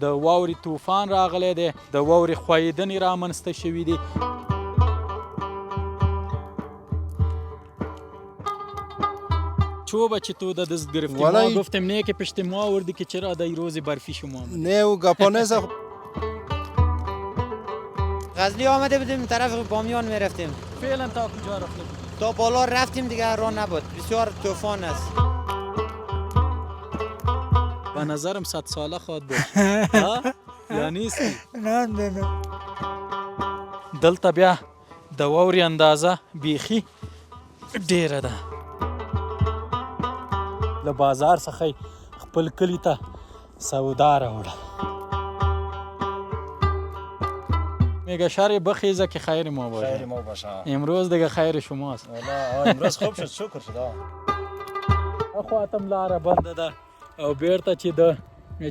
د واورې طوفان راغلی دی، د واورې ښویېدنې رامنځته شوي دي. چوبه چطور دست گرفتیم؟ ما گفتیم نه که پشت ما آوردی که چرا در روز برفی شما آمده؟ نه و گپانه غزلی آمده بودیم طرف بامیان میرفتیم. فعلا تا کجا رفته بودیم؟ تا بالا رفتیم دیگه راه نبود، بسیار طوفان است. به نظرم 100 ساله خواهد بود. یا نیست؟ نه نه نه. دلته بیا د واورې اندازه بیخي ډیره ده. له بازار څخه خپل کلي ته سودا راوړه. میگه شر بخیزه که خیر ما باشه. خیر ما باشه. امروز دیگه خیر شماست. والله امروز خوب شد، شکر شد. اخواتم لاره بنده ده او بیرته چې د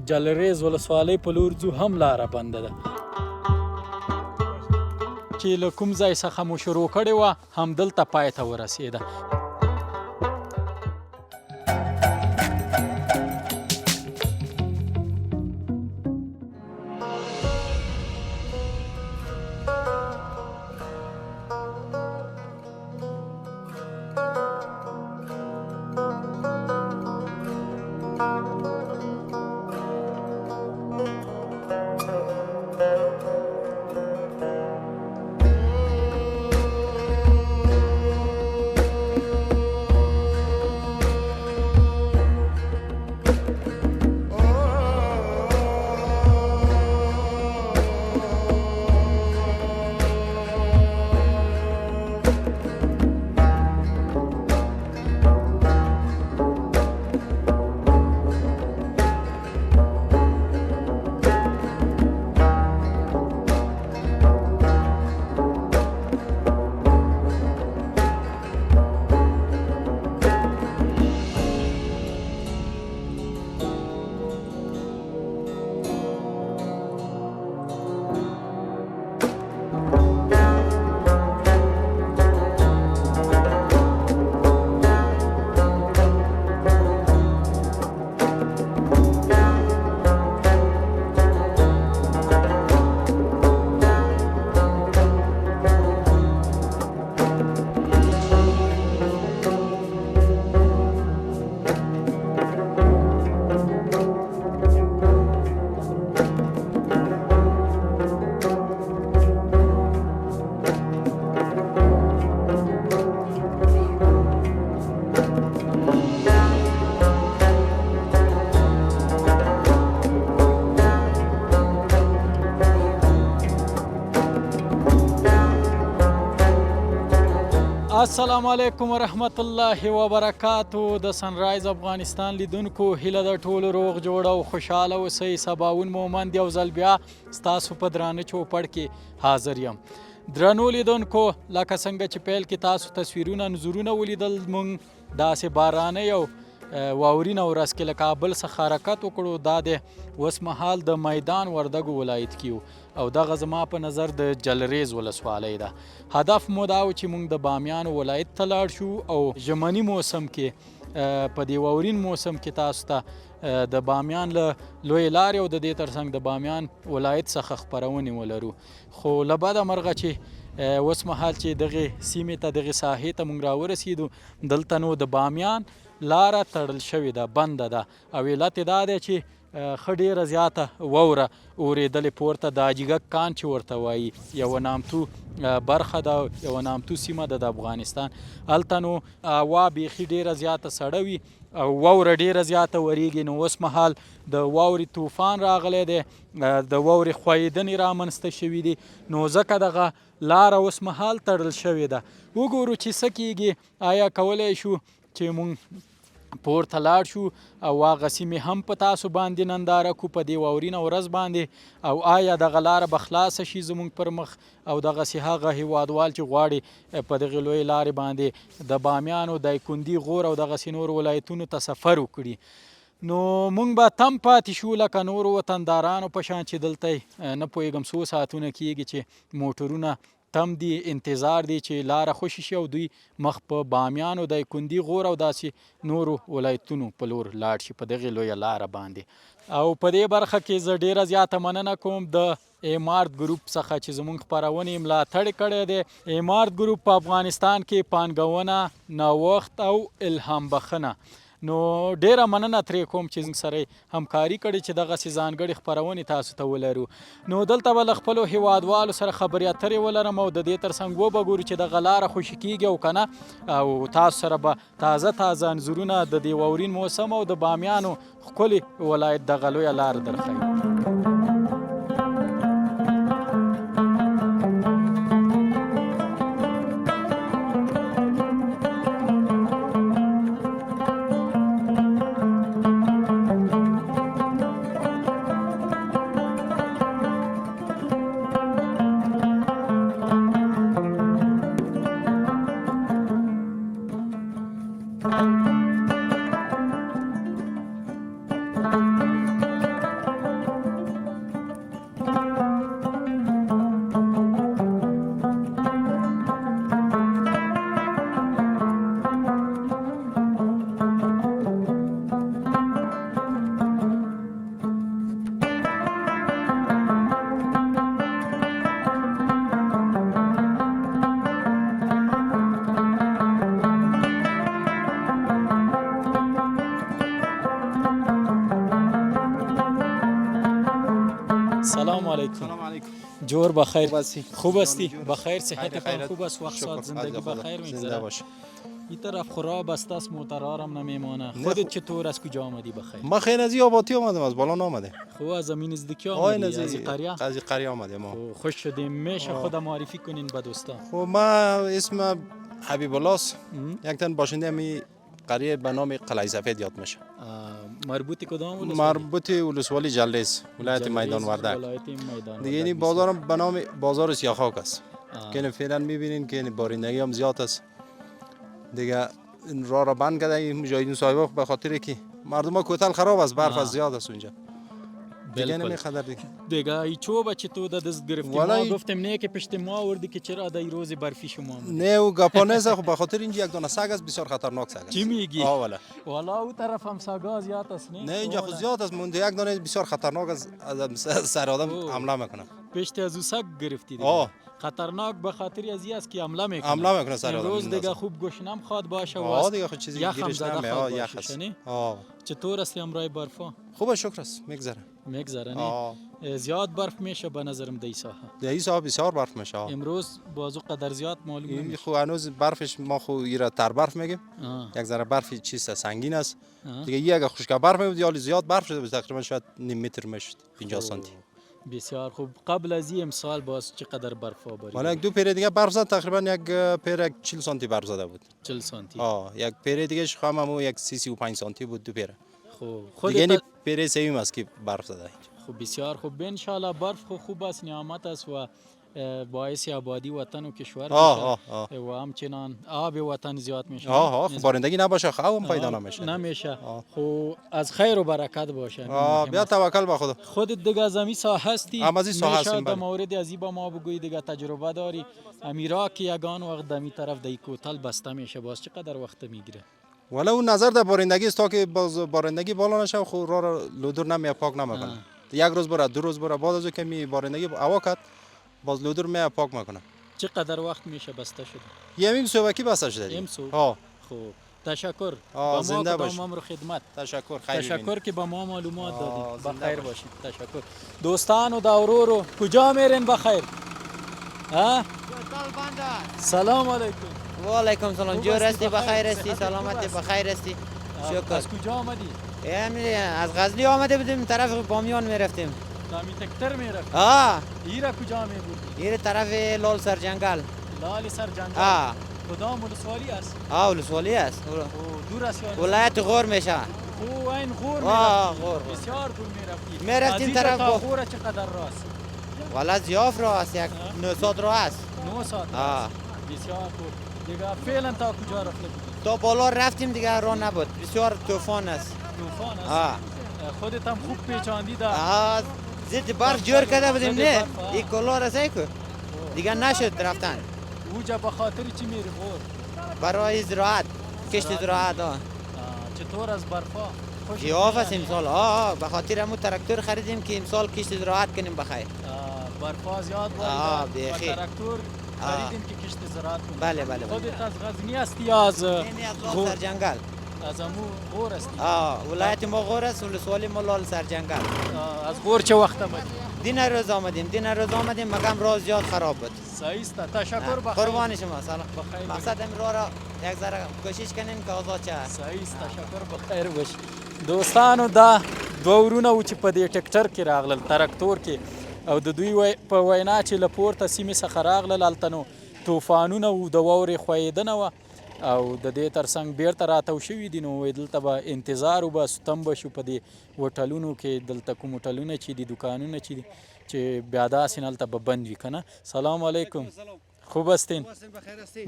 جلریز ولسوالۍ په لور ځو هم لاره بنده ده. چې له کوم ځای څخه مو شروع کړې وه همدلته پای ته ورسېده. السلام علیکم ورحمت الله وبرکاتو. د سنرایز افغانستان لیدونکو هیله د ټولو روغ جوړ او خوشحاله اوسئ. سباوون مومند یو ځل بیا ستاسو په درانه چوپړ کې حاضر یم. درنو لیدونکو لکه څنګه چې پیل کې تاسو تصویرونه نظرونه ولیدل، موږ داسې بارانه یو واورینه ورځ کې له کابل څخه حرکت وکړو. دا د اوس مهال د میدان وردګو ولایت کې یو او دغه زما په نظر د جلریز ولسوالۍ ده. هدف مو دا و چې موږ د بامیان ولایت ته لاړ شو او ژمني موسم کې په دې واورین موسم کې تاسو ته د بامیان له لویې لارې او د دې ترڅنګ د بامیان ولایت څخه خپرونې ولرو. خو له بده مرغه چې اوس مهال چې دغې سیمې ته دغې ساحې ته موږ راورسېدو، دلته نو د بامیان لاره تړل شوې ده، بنده ده او علت یې دا دی چې ښه ډېره زیاته واوره اورېدلې پورته د اجګک کان چې ورته وایي یوه نامتو برخه ده، یوه نامتو سیمه ده د افغانستان. هلته نو هوا بیخي ډېره زیاته سړه وي او واوره ډېره زیاته ورېږي. نو اوس مهال د واورې طوفان راغلی دی، د واورې ښویېدنې رامنځته شوي دي، نو ځکه دغه لاره اوس مهال تړل شوې ده. وګورو چې څه کېږي. آیا کولی شو چې مونږ پورته لاړ شو او هغه سیمې هم په تاسو باندې ننداره کو په دې واورینه ورځ باندې، او آیا دغه لاره به خلاصه شي زموږ پر مخ او دغسې هغه هیوادوال چې غواړي په دغې لویې لارې باندې د بامیانو دایکندي غور او دغسې نورو ولایتونو ته سفر وکړي. نو موږ به تم پاتې شو لکه نورو وطندارانو په شان چې دلته نه پوهېږم څو ساعتونه کېږي چې موټرونه تم دي، انتظار دی چې لاره خوشي شي او دوی مخ په بامیانو دایکندي غور او داسې نورو ولایتونو په لور لاړ شي په دغې لویه لاره باندې. او په دې برخه کې زه ډیره زیاته مننه کوم د ایمارت ګروپ څخه چې زموږ خپرونې ملاتړ کړی دی. ایمارت ګروپ په افغانستان کې پانګونه، نوښت او الهام بخښنه. نو ډیره مننه ترې کوم چې زموږ سره همکاري کړې چې دغسې ځانګړې خپرونې تاسو ته ولرو. نو دلته به له خپلو هیوادوالو سره خبرې اترې ولرم او د دې ترڅنګ وبګورو چې دغه لاره خوشي کیږي او که نه، او تاسو سره به تازه انځورونه د دې واورین موسم او د بامیانو ښکلي ولایت دغه لویه لاره درښیو. سلام علیکم. جور بخیر. خوب هستی؟ بخیر، صحتتان خوب است؟ وقت ساعت زندگی بخیر میگذره؟ این طرف خراب است، از موترارم نمیمانه. خودت چطور، از کجا آمدی؟ بخیر. ما خیر از آباتی آمدم، از بالا نامده. خوب، از زمین نزدیکی آمدی؟ از قریه؟ از قریه آمده ما. خوش شدیم. میشه خود معرفی کنین به دوستان؟ خب ما اسم حبیب الله است. یک تن باشنده می قریه به نام قلعه سفید یاد میشه. مربوط کدام ولسوالی؟ مربوط ولسوالی جلس، ولایت میدان وردک. دیگه این بازارم به نام بازار سیاخاک است. که فعلا میبینین که بارندگی هم زیاد است. دیگه این راه را بند کرده این مجاهدین صاحبا به خاطر که مردم ها کوتل خراب است، برف زیاد است اونجا. دیگه نمیخدر دیگه ای چوبه چه تو دست گرفتی؟ ما گفتم نه که پشت ما آوردی که چرا در روز برفی شما آمدی؟ نه او گپا نیست. خب به خاطر اینجا یک دونه سگ است، بسیار خطرناک سگ است. چی میگی؟ والا او طرف هم سگا زیاد است. نه اینجا خود زیاد است. مونده یک دونه بسیار خطرناک است، از سر آدم حمله میکنه. پشت از او سگ گرفتی دیگه؟ خطرناک به خاطر از این است که حمله میکنه سر آدم. روز دیگه خوب گوشنم خواد باشه و دیگه خود چیزی گیرش نمیاد. یخ است. چطور است امرای برفا؟ خوبه، شکر است، میگذره. نه زیاد برف میشه به نظرم در این ساحه بسیار برف میشه. امروز بازو قدر زیاد معلوم نمیشه. خو هنوز برفش ما خو ایرا تر برف میگیم. یک ذره برف چیز سنگین است. دیگه اگه خشک برف میبود یا زیاد برف شده بود، تقریبا شاید نیم متر میشد، 50 سانتی. بسیار خوب. قبل از این امسال باز چقدر برف آوری؟ والا یک دو پیر دیگه برف زد، تقریبا یک پیر 40 سانتی برف زده بود. 40 سانتی. یک پیر دیگه شخممو یک 35 سانتی بود، دو پیر. خب دیگه پیر سوم است که برف زده. خب بسیار خوب. ان شاء الله برف خوب است، نعمت است و باعث آبادی وطن و کشور میشه و همچنان آب وطن زیاد میشه. خب بارندگی نباشه خواهم پیدا نمیشه. خب از خیر و برکت باشه. بیا توکل به خدا. خودت دیگه از این ساحه هستی؟ از این ساحه هستم. در مورد از این با ما بگوی دیگه، تجربه داری؟ امیرا که یگان وقت دمی طرف دای کوتل بسته میشه، باز چقدر وقت میگیره؟ ولی اون نظر در بارندگی است تا که باز بارندگی بالا نشه، خب راه لودر نمیه پاک نمیکنه. یک روز بره، دو روز بره، بعد از که می بارندگی هوا کرد باز لودر میه پاک میکنه. چقدر وقت میشه بسته شده؟ یه صبحی بسته شده. خب تشکر. با زنده باش. ما خدمت. تشکر. خیر. تشکر که با ما معلومات دادید. بخیر باشید. تشکر. دوستان و دورو کجا میرین؟ بخیر. سلام علیکم. و علیکم سلام. جور هستی؟ بخیر هستی؟ سلامتی؟ بخیر هستی؟ شکر. از کجا آمدی؟ از غزنی آمده بودیم، طرف بامیان میرفتیم. دامی تکتر میرفت؟ ایره کجا میبودی؟ ایره طرف لال سر جنگل. لال سر جنگل. کدام ولسوالی است؟ ولسوالی است. دور است یا ولایت غور میشه. این غور میرفتی؟ غور. بسیار دور میرفتی. میرفتیم طرف تا غور چقدر راست؟ والا زیاف راه است، یک 900 راه است. 900 بسیار خوب. دیگه فعلا تا کجا رفته بودی؟ تا بالا رفتیم دیگه راه نبود، بسیار طوفان است. طوفان است؟ خودت هم خوب پیچاندی در؟ زد برف جور کرده بودیم. نه این کلا رسه که دیگه نشد رفتن. اوجا به خاطر چی میری غور؟ برای زراعت، کشت زراعت. چطور از برفا؟ گیاه است امسال به خاطر همون تراکتور خریدیم که امسال کشت زراعت کنیم بخیر. برفا زیاد آه، بود و بیخی. تراکتور خریدیم که کشت زراعت کنیم. بله بله بله. خودت از غزنی هستی یا از اینی از لال سرجنگل. از امو غور هستی؟ ولایت ما غور است، ولسوالی ما لال سرجنگل. از غور چه وقت آمدی؟ دین روز آمدیم مگم راه زیاد خراب بود. صحیح است. تشکر بخیر. قربان شما سلام. بخیر. مقصد همین راه را یک ذره کوشش کنیم که آزاد شه. صحیح است. تشکر بخیر باشی. دوستانو دا دوه ورونه و چې په دې ټکټر کې راغلل تراکتور کې او د دوی په وینا چې له پورته سیمې څخه راغلل هلته نو طوفانونه و د واورې ښویېدنه وه او د دې ترڅنګ بیرته راتاو شوي دي نو وایي دلته به انتظار وباسو تم به شو په دې هوټلونو کې دلته کوم هوټلونه چې دي دوکانونه چې دي چې بیا داسې نه هلته به بند وي که نه. سلام علیکم. خوب هستین؟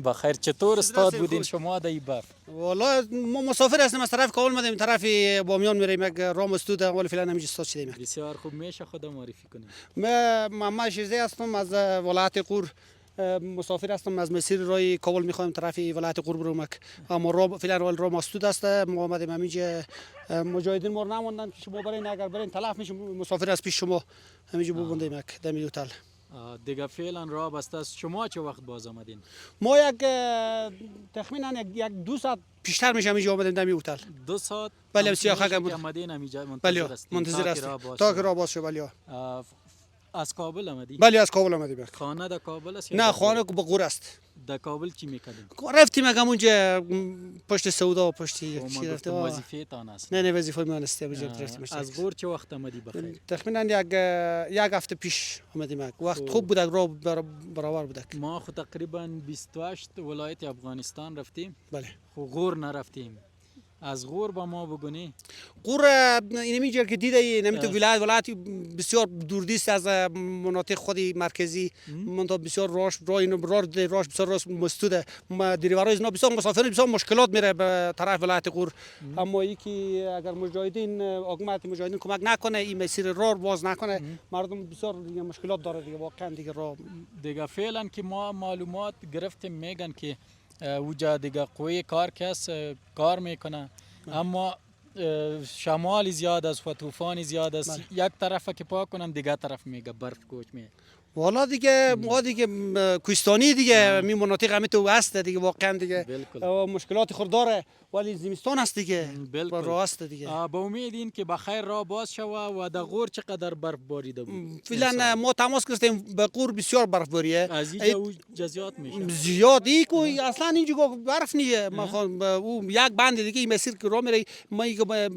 بخیر. چطور استاد بودین شما در این برف؟ والله ما مسافر هستیم، از طرف کابل مدیم طرف بامیان میریم، یک راه مسدود ولی فعلا همینجا استاد شدیم. بسیار خوب. میشه خود معرفی کنید؟ من محمد شیرزی هستم، از ولایت غور مسافر هستم، از مسیر راه کابل میخوایم طرف ولایت غور بروم. اما راه فعلا راه مسدود است. ما اومدیم همینجا، مجاهدین ما نموندن که شما برین، اگر برین تلف میشه مسافر از پیش شما همینجا بموندیم در می هتل. دیگه فعلا راه بسته است. شما چه وقت باز آمدین؟ ما یک تخمینا یک 2 ساعت پیشتر میشه همینجا آمدیم در می هتل. 2 ساعت؟ بله سیاحت که آمدین همینجا بله منتظر هستیم تا که راه باز شه. بله از کابل آمدی؟ بله از کابل آمدیم. خانه در کابل است؟ نه خانه به غور است. در کابل چی میکردین؟ رفتیم اگه اونجا پشت سودا پشت چی رفتیم. وظیفه تان است؟ نه وظیفه من است. رفتیم. از غور چه وقت آمدی بخیر؟ تقریبا یک هفته پیش آمدیم. وقت خوب بود، راه برابر بود. ما خود تقریبا 28 ولایت افغانستان رفتیم. بله. غور نرفتیم. از غور با ما بگونی؟ غور اینمیجا که دیده نمیتو ولایت بسیار دوردیست از مناطق خودی مرکزی، منطقه بسیار راش بسیار راش مسدوده. دریورای اینا بسیار مسافرین بسیار مشکلات میره به طرف ولایت غور. اما یکی اگر مجاهدین حکومت مجاهدین کمک نکنه، این مسیر راه باز نکنه، مردم بسیار مشکلات داره دیگه. واقعا دیگه راه دیگه فعلا که ما معلومات گرفتیم میگن که اوجا دیگه قوی کار کس کار میکنه، اما شمال زیاد است و طوفان زیاد است. یک طرف که پاک کنن دیگه طرف میگه برف کوچ می. والا دیگه ما دیگه کوهستانی دیگه می مناطق همه تو هست دیگه. واقعا دیگه مشکلات خود داره ولی زمستان است دیگه. راه است دیگه. با امید این که بخیر راه باز شوه. و در غور چقدر برف باریده بود؟ فعلا ما تماس گرفتیم به غور بسیار برف باریه. از اینجا جزیات میشه زیاد ای کو اصلا اینجا برف نیه. ما او یک بند دیگه این مسیر که راه میره، ما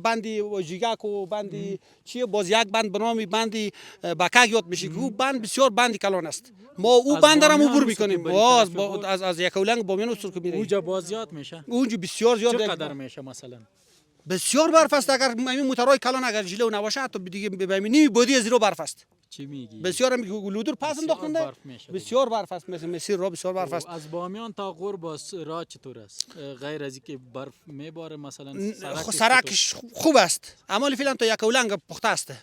بندی جیگاک و بندی چیه باز یک بند به نام بندی بکک یاد میشه. او بند بسیار بند کلان است. ما او بند را عبور میکنیم. باز از یک اولنگ بامیان وصول که میره. اونجا باز زیاد میشه. اونجا بسیار زیاد. چقدر میشه مثلا؟ بسیار برف است. اگر همین موتورهای کلان اگر جلو نباشه تو دیگه ببینی بودی زیرو برف است. چی میگی؟ بسیار لودر پس انداختنده. بسیار برف است. مسیر راه بسیار برف است. از بامیان تا غور باز راه چطور است؟ غیر از اینکه برف میباره مثلا سرکش خوب است. اما فعلا تا یک اولنگ پخته است.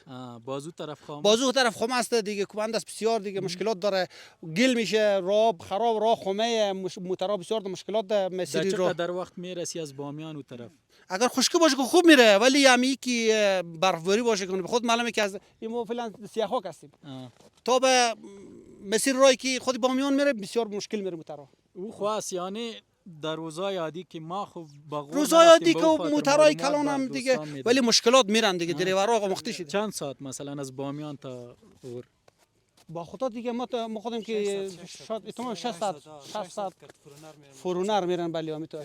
بازو طرف خام. بازو طرف خام است دیگه. کوبنده است بسیار دیگه. مشکلات داره. گل میشه، راه خراب، راه خمه، موتورها بسیار مشکلات داره. مسیر راه در وقت میرسی از بامیان اون طرف؟ اگر خشکی باشه که خوب میره، ولی همی که برفباری باشه که خود معلومه که از ما فعلا سیاحت هستیم تا به مسیر راهی که خود بامیان میره بسیار مشکل میره موتورها. او خواست یعنی در روزای عادی که ما خب روزای عادی که موتورهای کلان هم دیگه ولی مشکلات میرن دیگه. دریورها مخته شده. چند ساعت مثلا از بامیان تا غور؟ با خدا دیگه ما خودم که شاید 6 ساعت فرونر میرن. بله همین تو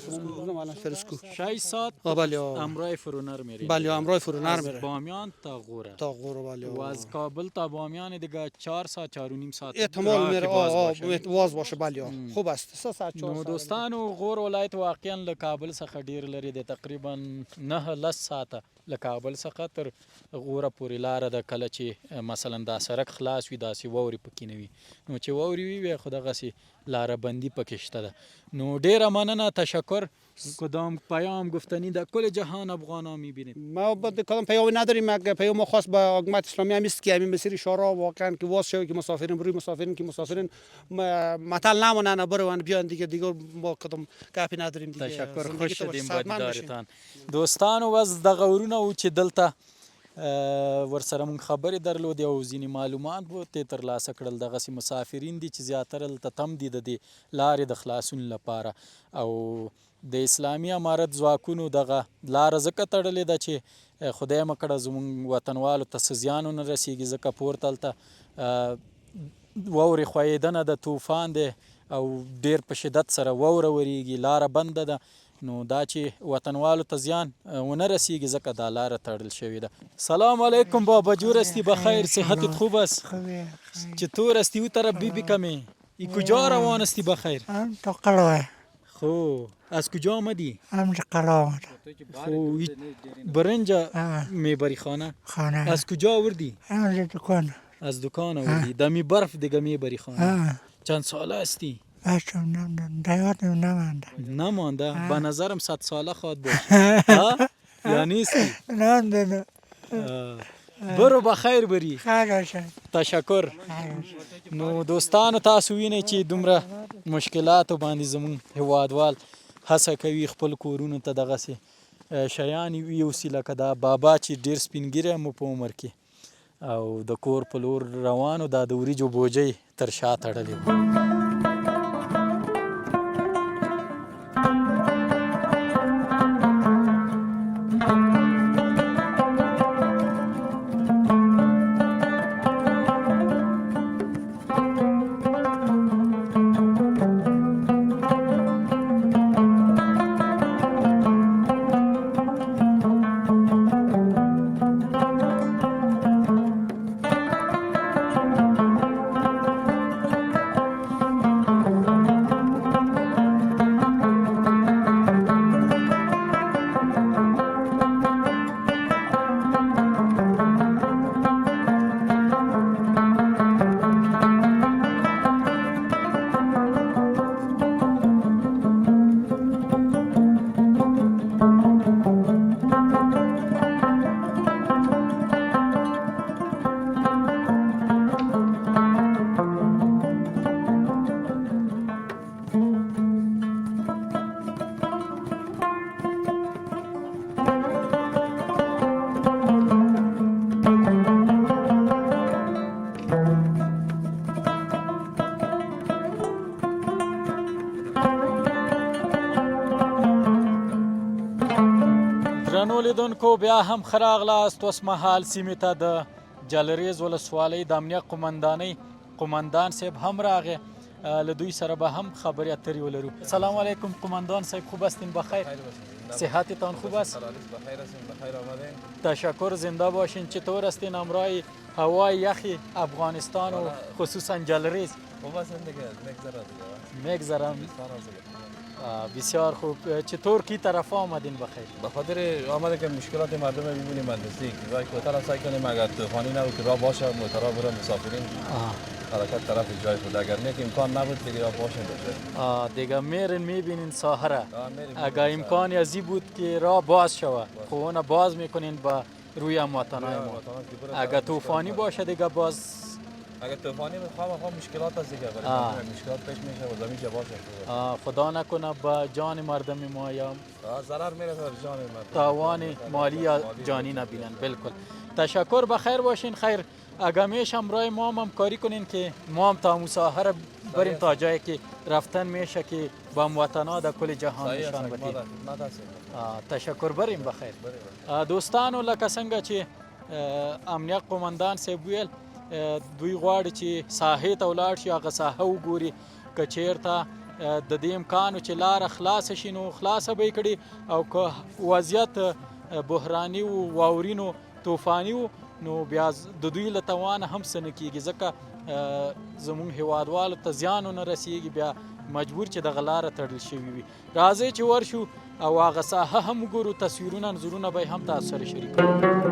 الان فرسکو 6 ساعت بله امرای فرونر میرن. بله امرای فرونر میرن. از بامیان تا غور. بله. و از کابل تا بامیان دیگه 4 ساعت 4 و نیم ساعت احتمال میره واز باشه. بله خوب است. 3 ساعت 4 ساعت. دوستانو غور ولایت واقعا له کابل څخه ډیر لري دی. تقریبا 9 ساعته له کابل څخه تر غوره پورې لاره ده. کله چې مثلا دا سړک خلاص وي داسې چې واورې پکې نه وي نو چې واورې وي بیا خو دغسې لاره بندی پکې شته ده نو ډیره مننه تشکر کدام پیام گفتنی در کل جهان افغان ها میبینید ما کدام پیامی نداریم پیام خاص به حکومت اسلامی هم است که همین مسیر شورا واقعا که واس شوی که مسافرین روی مسافرین که مسافرین مطل نمونن برون بیان دیگه ما کدام گپی نداریم دیگه تشکر خوش شدیم با دیدارتان دوستانو بس دغه ورونه و چې دلته ورسره مونږ خبرې درلودې او ځینې معلومات به ترې ترلاسه کړل دغسې مسافرین دي چې زیاتره دلته تم دي د دې لارې د خلاصون لپاره او د اسلامي امارت ځواکونو دغه لاره ځکه تړلې ده چې خدای مه کړه زموږ وطنوالو ته څه زیان ونه رسېږي ځکه پورته هلته واورې ښویېدنه د طوفان دی او ډیر په شدت سره واوره ورېږي لاره بنده ده نو دا چې وطنوالو ته زیان ونه رسیږي ځکه دا لاره تړل شوې ده سلام علیکم بابا جور استی بخیر صحتت خوب است چطور استی او طرف بی کمی ای کجا روان استی بخیر هم تو قلوه خو از کجا آمدی هم تو قلوه خو برنج میبری خانه از کجا آوردی هم دکان از دکان آوردی دمی برف دیگه میبری خانه چند ساله استی بچه دیاتم نمانده به نظرم 100 ساله خواد باشه یا نیستی نمانده برو بخیر بری خیر باشه تشکر نو دوستانو تاسو وینئ چې دومره مشکلاتو باندې زموږ هیوادوال هڅه کوي خپل کورونو ته دغسې شیان یوسي لکه دا بابا چې ډېر سپینګیری مو په عمر کې او د کور په لور روانو دا د وریجو بوجۍ تر شا تړلې و لیدونکو بیا هم ښه راغلاست اوس مهال سیمې ته د جلریز ولسوالۍ د امنیه قمندانۍ قمندان صاحب هم راغی له دوی سره به هم خبرې اترې ولرو سلام علیکم قمندان صاحب خوب هستین بخیر صحتتان خوب است بخیر آمدین تشکر زنده باشین چطور هستین امرای هوای یخی افغانستان و خصوصا جلریز خوب هستین دیگه میگذرم بسیار خوب چطور کی طرف آمدین بخیر به خاطر آمده که مشکلات مردم میبینیم مهندسی که کوتاه سعی کنیم اگر طوفانی نبود که راه باشه موتورا برای مسافرین حرکت طرف جای خود اگر نیک امکان نبود دیگه راه باشه دیگه میرین میبینین ساحره اگر امکانی ازی بود که راه باز شود خب اون باز میکنین با روی هموطنای ما اگر طوفانی باشه دیگه باز اگر طوفانی میخوام مشکلات از دیگه مشکلات پیش میشه و زمین جا باشه خدا نکنه با جان مردم ما یا ضرر میرسه به جان مردم تاوان مالی یا جانی نبینن بالکل تشکر بخیر باشین خیر اگر میشه همراه ما هم کاری کنین که ما هم تا مساحره بریم تا جایی که رفتن میشه که با هموطنا در کل جهان نشان بدیم تشکر بریم بخیر دوستانو لکه څنګه چې امنیه قمندان صاحب ویل دوی غواړي چې ساحې ته ولاړ شي هغه ساحه وګوري که چېرته د دې امکان چې لاره خلاصه شي نو خلاصه به یې کړي او که وضعیت بحراني و واورین و طوفاني و نو بیا د دوی له توانه هم څه نه کېږي ځکه زموږ هیوادوالو ته زیان ونه رسېږي بیا مجبور چې دغه لاره تړل شوي وي راځئ چې ورشو او هغه ساحه هم وګورو تصویرونه انځورونه به یې هم تاسو سره شریکوو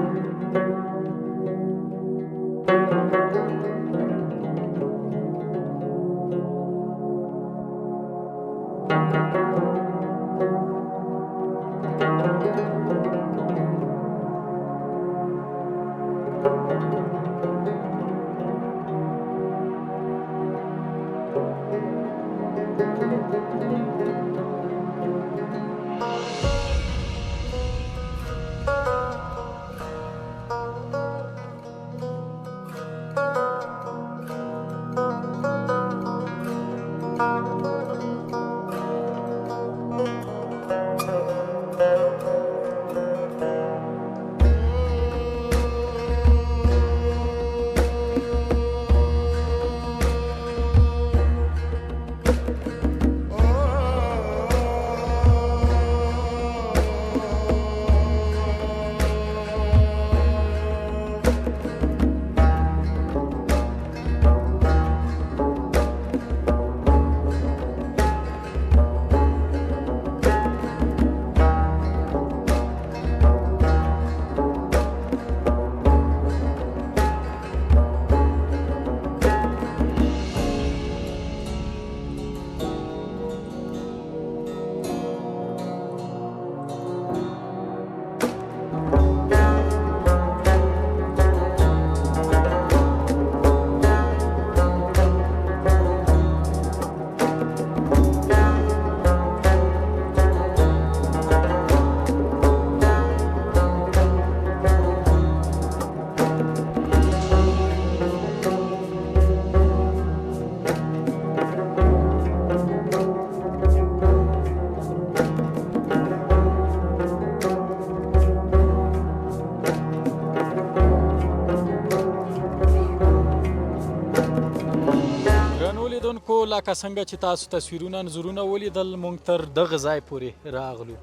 لکه څنګه چې تاسو تصویرونه انځورونه ولیدل موږ تر دغه ځای پورې راغلو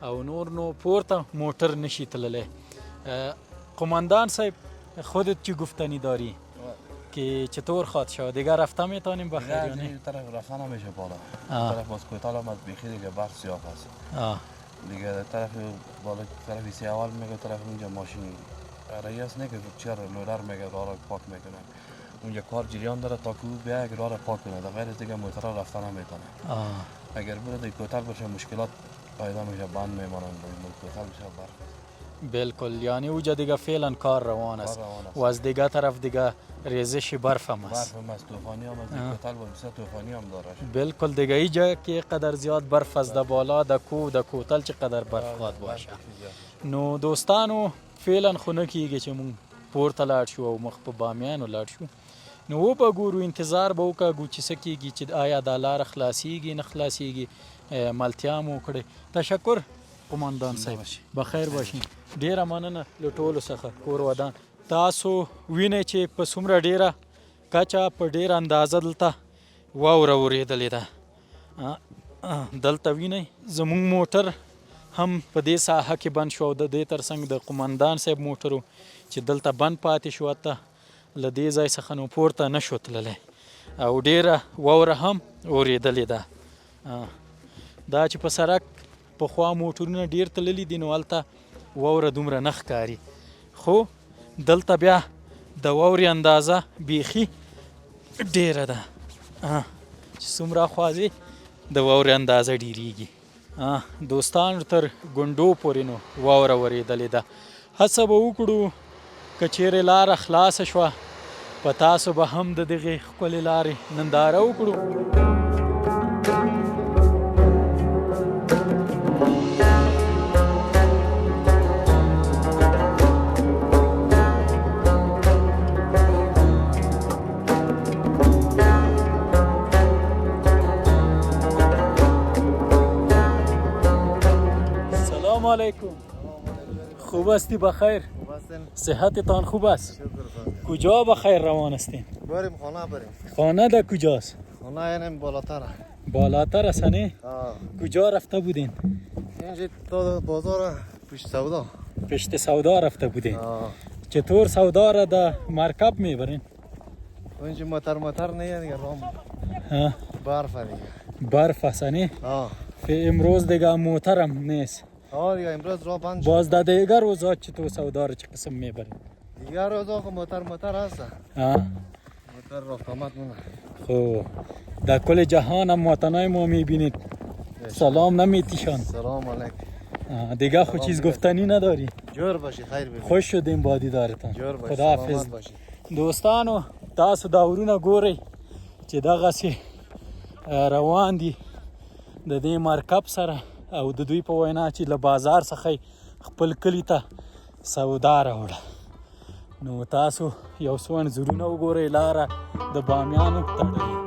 او نور نو پورته موتر نشی تللی. قماندان صاحب خودت چی گفتنی داری که چطور خواد شد دیگه رفته میتونیم بخیر یا نه؟ طرف رفتن نمیشه بالا طرف باز کوتاه آمد بیخی دیگه برف سیاه هست دیگه طرف بالا طرف سیاوال میگه طرف اونجا ماشین رئیس نه که چرا لودر میگه راه را پاک میکنه اونجا کار جریان داره تا که بیا اگر راه را پاک کنه در غیر از دیگه موتر رفتن نمیتونه اگر بره کوتاه بشه مشکلات پیدا میشه بند میمانن کوتاه بشه برف. بالکل یعنی اوجا دیگه فعلا کار روان است و از دیگه طرف دیگه ریزش برف هم است. برف هم است طوفانی هم است کوتاه بسیار طوفانی هم داره. بالکل دیگه اینجا که قدر زیاد برف از د بالا د کوتل چه قدر برف خواد باشه. نو دوستانو فعلا خونه کیږي چې مونږ پورته لاړ شو او مخ په بامیانو لاړ شو نو به ګورو انتظار به وکړو چې څه کیږي چې آیا دا لاره خلاصیږي نه خلاصیږي ملتیا مو وکړئ. تشکر قماندان صاحب بخیر باشین. ډیره مننه له ټولو څخه کور ودان. تاسو وینئ چې په څومره ډیره کچه په ډیره اندازه دلته واوره ورېدلې ده. دلته وینئ زموږ موټر هم په دې ساحه کې بند شو او د دې ترڅنګ د قماندان صاحب موټر چې دلته بند پاتې شو ته له دې ځای څخه نو پورته نشو تللی او ډیره واوره هم اورېدلې ده. دا چې په سړک پخوا موټرونه ډیر تللي دي نو هلته واوره دومره نه ښکاري خو دلته بیا د واورې اندازه بیخي ډیره ده چې څومره خواځي د واورې اندازه ډیریږي. دوستان تر ګونډو پورې نو واوره ورېدلې ده. هڅه به وکړو که چیرې لاره خلاصه شوه په تاسو به هم د دغې ښکلې لارې ننداره وکړو. سلام علیکم. خوب هستی بخیر؟ صحتتان خوب است؟ کجا بخیر روان هستین؟ بریم خانه بریم. خانه در کجاست؟ خانه اینم بالاتر. بالاتر است نه؟ کجا رفته بودین؟ اینجا تو بازار پشت سودا. پشت سودا رفته بودین؟ چطور سودا را در مرکب میبرین؟ اینجا موتر نه دیگه رام. برف دیگه. برف است نه؟ امروز دیگه موترم نیست. دیگه امروز راه بند شد. باز در دیگر روزا چطور سودا را چه قسم میبرین؟ دیگر روزا خب موتر هست. موتر رفت آمد نه. خب در کل جهان هم وطنای ما میبینید. سلام نمیتیشان. سلام علیکم. دیگه خود چیز گفتنی نداری؟ جور باشی خیر ببین. خوش شدیم با دیدارتان. خداحافظ. دوستانو تاسو دا ورونه ګورئ چې دغسې روان دي د دې مرکب سره او د دوی په وینا چې له بازار څخه خپل کلي ته سودا راوړه. نو تاسو یو څو انځورونه وګورئ، لاره د بامیانو تړلې.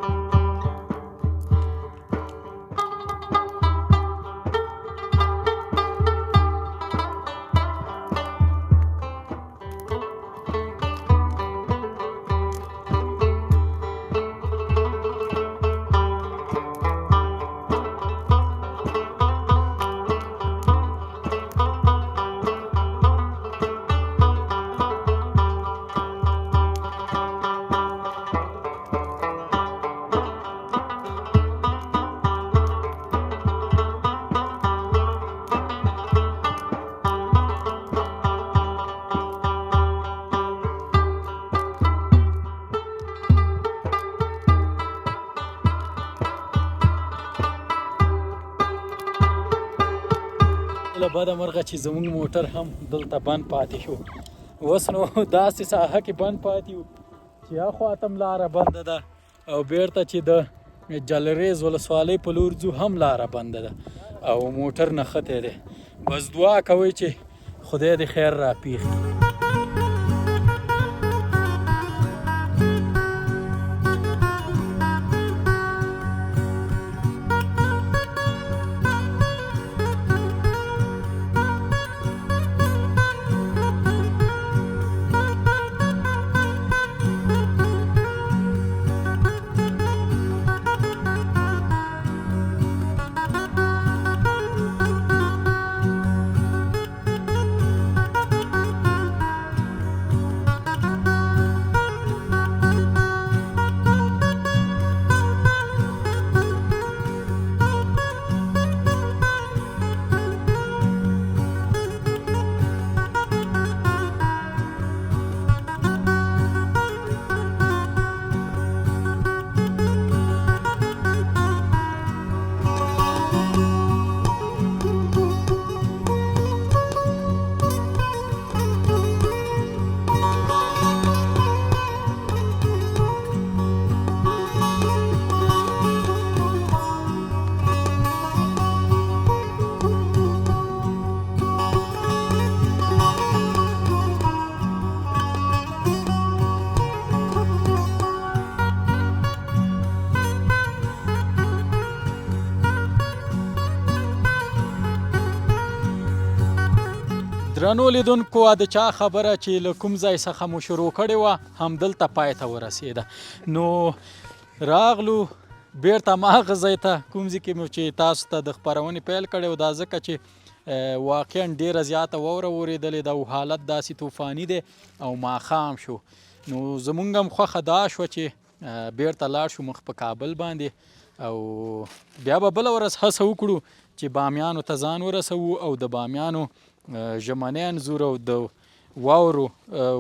له بده مرغه چې زموږ موټر هم دلته بند پاتې شو. اوس نو داسې ساحه کې بند پاتې وو چې هاخوا ته هم لاره بنده ده او بیرته چې د جلریز ولسوالۍ په لور ځو هم لاره بنده ده او موټر نښتی دی. بس دعا کوئ چې خدای دې خیر راپېښ کړي. درنو لیدونکو، د چا خبره چې له کوم ځای څخه مو شروع کړې وه همدلته پای ته ورسېده. نو راغلو بیرته هماغه ځای ته کوم ځای کې مو چې تاسو ته د خپرونې پیل کړی و، دا ځکه چې واقعا ډېره زیاته واوره ورېدلې ده او حالت داسې طوفاني دی او ماښام شو. نو زمونږ هم خوښه دا شوه چې بیرته لاړ شو مخ په کابل باندې او بیا به بله ورځ هڅه وکړو چې بامیانو ته ځان ورسوو او د بامیانو ژمنی انځور او د واورو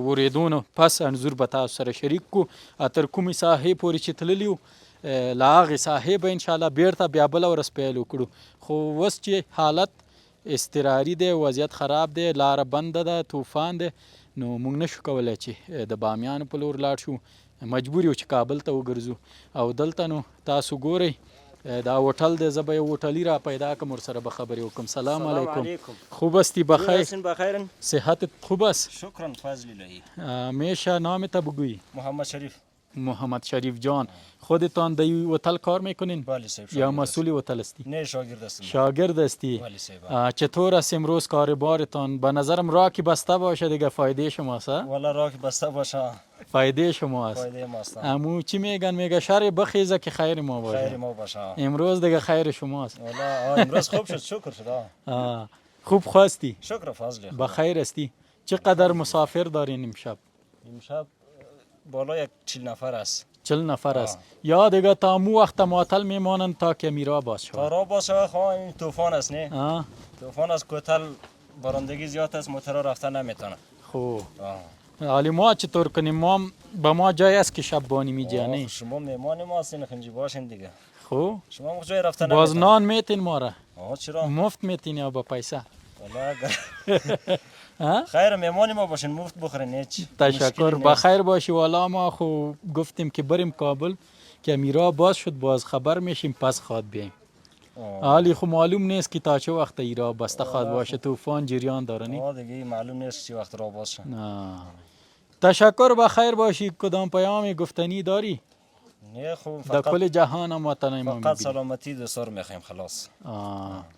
ورېدو نه پس انځور به تاسو سره شریک کړو. تر کومې ساحې پورې چې تللي وو له هغې ساحې به انشاءالله بیرته بیا بله ورځ پیل وکړو. خو اوس چې حالت اضطراري دی، وضعیت خراب دی، لاره بنده ده، طوفان دی، نو موږ نشو کولی چې د بامیانو په لور لاړ شو. مجبور یو چې کابل ته وګرځو او دلته نو تاسو ګورئ دا هوټل دی. زه به یو هوټلي را پیدا کړم ورسره به خبرې وکړم. سلام علیکم. خوب هستی؟ بخیر. بخیر. صحت خوب است؟ شکرا فضل الهی. میشه نامت بگویی؟ محمد شریف. محمد شریف جان، خودتان در این هتل کار میکنین؟ بله صاحب. یا مسئول هتل هستی؟ نه شاگرد هستم. شاگرد هستی؟ بله صاحب. چطور است امروز کاربارتان؟ به نظرم راه که بسته باشه دیگه فایده شماست. والا راه که بسته باشه فایده شماست. فایده ماست. امو چی میگن؟ میگه شر بخیزه که خیر ما باشه. خیر ما باشه. امروز دیگه خیر شماست. والا امروز خوب شد، شکر شد. خوب خواستی؟ شکر فضل. بخیر استی؟ چقدر مسافر دارین امشب؟ امشب بالا 40 نفر است. 40 نفر است. یا دیگه تا مو وقت معطل میمانند تا که میرا باز شود؟ تا را باز شود. خواه این طوفان است نه؟ طوفان است، کوتل بارندگی زیاد است، موترها رفتن نمیتونه. خوب. حالی ما چطور کنیم؟ ما به ما جای است که شب بانی میجه نه؟ شما میمان ما هستین، خنجی باشین دیگه. خوب. شما جای رفتن نمیتونه. باز نان میتین ما را؟ چرا؟ مفت میتین یا با پیسه؟ والا خیر میمان ما باشین، مفت بخورین هیچ. تشکر. بخیر باشی. والا ما خو گفتیم که بریم کابل که میرا باز شد، باز خبر میشیم پس خواد بیاییم. حالی خب معلوم نیست که تا چه وقت ای را بسته خواهد باشه، طوفان جریان داره نی؟ دیگه معلوم نیست چه وقت را باشه. تشکر، بخیر باشی. کدام پیام گفتنی داری؟ نه خوب، در کل جهان هم وطن ما فقط می‌بینی. سلامتی دوستار میخوایم خلاص.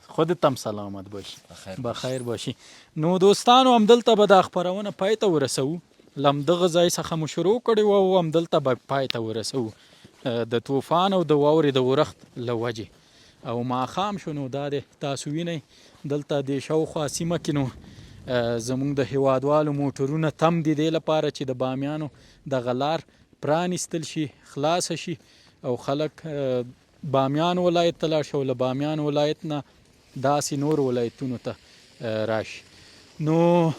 خودت هم سلامت باشی، بخیر باشی. نو دوستانو، همدلته به د خپرونه پای ته ورسوو. له همدغه ځای څخه مو شروع کړې وه او همدلته به پای ته ورسوو د طوفان او د واورې د ورښت له وجې. او ماښام شو نو دا د تاسو وینئ دلته د شاوخوا سیمه کې نو زموږ د هیوادوالو موټرونه تم دي دې لپاره چې د بامیانو دغه لار پرانیستل شي، خلاصه شي او خلک بامیان ولایت ته لاړ شي او له بامیان ولایت نه داسې نور ولایتونو ته راشي. نو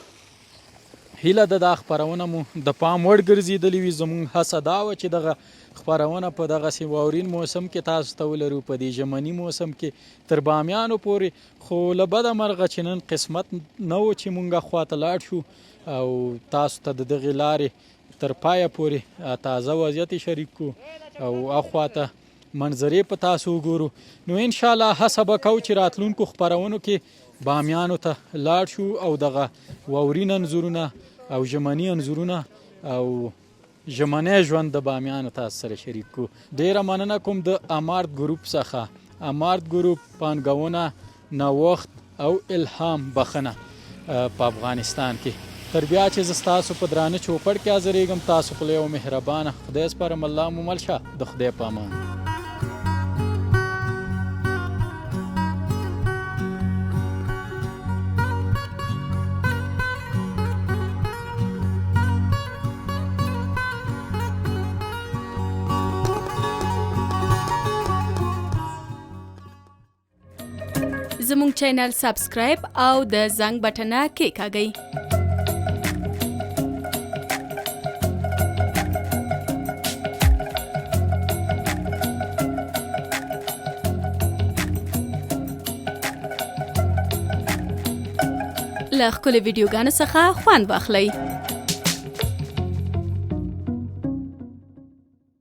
هیله ده دا خپرونه مو د پام وړ ګرځېدلې وي. زموږ هڅه دا وه چې دغه خپرونه په دغسې واورین موسم کې تاسو ته ولرو، په دې ژمني موسم کې تر بامیانو پورې. خو له بده مرغه چې نن قسمت نه و چې مونږ خواته لاړ شو او تاسو ته د دغې لارې تر پایه پورې تازه وضعیت شریک کړو او اخواته منظرې په تاسو وګورو. نو انشاءالله هڅه به کوو چې راتلونکو خپرونو کې بامیانو ته لاړ شو او دغه واورین انځورونه او ژمني انځورونه او ژمنی ژوند د بامیانو تاسو سره شریک کړو. ډیره مننه کوم د امارت ګروپ څخه. امارت ګروپ پانګونه، نوښت او الهام بخښنه په افغانستان کې. تر بیا چې زه ستاسو په درانه چوپړ کې حاضرېږم، تاسو خو له یو مهربانه خدای سپارم. الله مو مل شه. د خدای په امان. زموږ چینل سبسکرایب او د زنګ بټنه کېکاږئ. له ښکلو ویډیوګانو څخه خوند واخلئ.